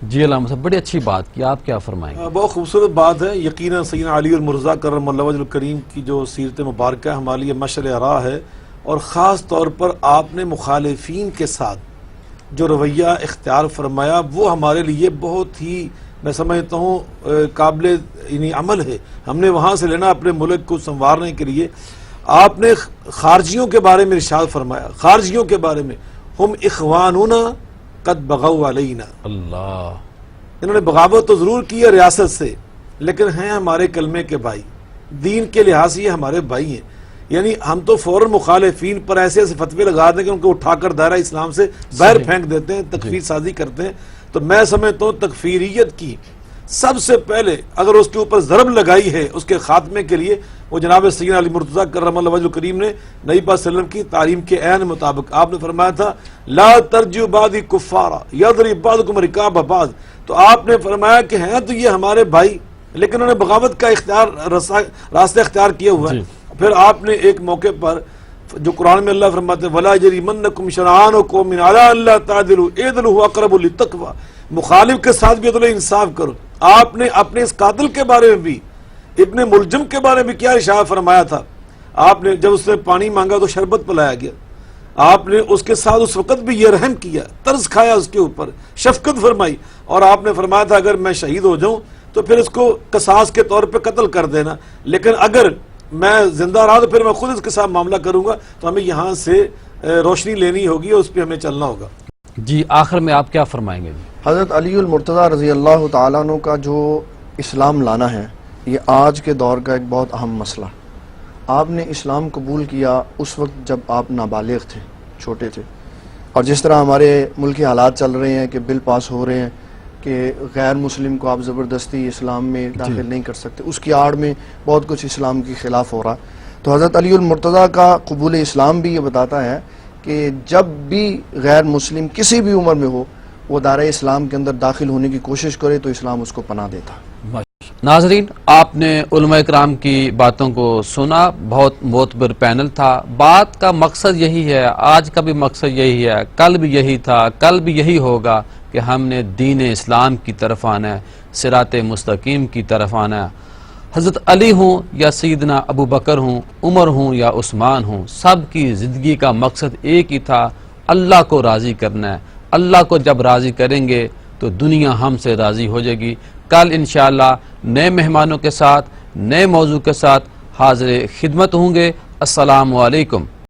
جی علامہ صاحب بڑی اچھی بات کی، آپ کیا فرمائیں گے؟ بہت خوبصورت بات ہے. یقیناً سیدنا علی المرتضیٰ کرم اللہ وجہ الکریم کی جو سیرت مبارکہ ہمارے لیے مشعل راہ ہے، اور خاص طور پر آپ نے مخالفین کے ساتھ جو رویہ اختیار فرمایا وہ ہمارے لیے بہت ہی میں سمجھتا ہوں قابل یعنی عمل ہے. ہم نے وہاں سے لینا اپنے ملک کو سنوارنے کے لیے. آپ نے خارجیوں کے بارے میں ارشاد فرمایا، خارجیوں کے بارے میں، ہم اخواننا قد بغوا علینا. اللہ، انہوں نے بغاوت تو ضرور کی ہے ریاست سے، لیکن ہیں ہمارے کلمے کے بھائی، دین کے لحاظ سے یہ ہمارے بھائی ہیں. یعنی ہم تو فوراً مخالفین پر ایسے ایسے فتوے لگا دیں کہ ان کو اٹھا کر دائرہ اسلام سے باہر پھینک دیتے ہیں، تکفیر سازی کرتے ہیں. تو میں سمجھتا ہوں تکفیریت کی سب سے پہلے اگر اس کے اوپر ضرب لگائی ہے اس کے خاتمے کے لیے، وہ جناب سیدنا علی مرتضیٰ کرم اللہ وجہ الکریم نے نبی پاک صلی اللہ علیہ وسلم کی تعلیم کے عین مطابق آپ نے فرمایا تھا لا ترجعوا بعدی کفارا یضرب بعضکم رقاب بعض. تو آپ نے فرمایا کہ ہیں تو یہ ہمارے بھائی، لیکن انہوں نے بغاوت کا راستہ اختیار کیا ہوا ہے. پھر آپ نے ایک موقع پر جو قرآن میں اللہ فرماتے ہیں وَلَا يَجْرِمَنَّكُمْ شَنَآنُ قَوْمٍ عَلَىٰ أَلَّا تَعْدِلُوا اعْدِلُوا هُوَ أَقْرَبُ لِلتَّقْوَىٰ. مخالف کے ساتھ بھی عدل انصاف کرو. آپ نے اپنے اس قاتل کے بارے میں بھی، ابن ملجم کے بارے میں کیا ارشاد فرمایا تھا؟ آپ نے جب اس نے پانی مانگا تو شربت پلایا گیا. آپ نے اس کے ساتھ اس وقت بھی یہ رحم کیا، ترس کھایا اس کے اوپر، شفقت فرمائی. اور آپ نے فرمایا تھا اگر میں شہید ہو جاؤں تو پھر اس کو قصاص کے طور پہ قتل کر دینا، لیکن اگر میں زندہ رہا تو پھر میں خود اس کے ساتھ معاملہ کروں گا. تو ہمیں یہاں سے روشنی لینی ہوگی اور اس پہ ہمیں چلنا ہوگا. جی آخر میں آپ کیا فرمائیں گے؟ حضرت علی المرتضیٰ رضی اللہ تعالیٰ عنہ کا جو اسلام لانا ہے یہ آج کے دور کا ایک بہت اہم مسئلہ. آپ نے اسلام قبول کیا اس وقت جب آپ نابالغ تھے، چھوٹے تھے، اور جس طرح ہمارے ملکی حالات چل رہے ہیں کہ بل پاس ہو رہے ہیں کہ غیر مسلم کو آپ زبردستی اسلام میں داخل نہیں کر سکتے، اس کی آڑ میں بہت کچھ اسلام کے خلاف ہو رہا. تو حضرت علی المرتضیٰ کا قبول اسلام بھی یہ بتاتا ہے کہ جب بھی غیر مسلم کسی بھی عمر میں ہو وہ دائرہ اسلام کے اندر داخل ہونے کی کوشش کرے تو اسلام اس کو پناہ دیتا. ناظرین، آپ نے علماء کرام کی باتوں کو سنا، بہت معتبر پینل تھا. بات کا مقصد یہی ہے، آج کا بھی مقصد یہی ہے، کل بھی یہی تھا، کل بھی یہی ہوگا کہ ہم نے دین اسلام کی طرف آنا ہے، صراط مستقیم کی طرف آنا ہے. حضرت علی ہوں یا سیدنا ابو بکر ہوں، عمر ہوں یا عثمان ہوں، سب کی زندگی کا مقصد ایک ہی تھا، اللہ کو راضی کرنا ہے. اللہ کو جب راضی کریں گے تو دنیا ہم سے راضی ہو جائے گی. کل انشاءاللہ نئے مہمانوں کے ساتھ، نئے موضوع کے ساتھ حاضر خدمت ہوں گے. السلام علیکم.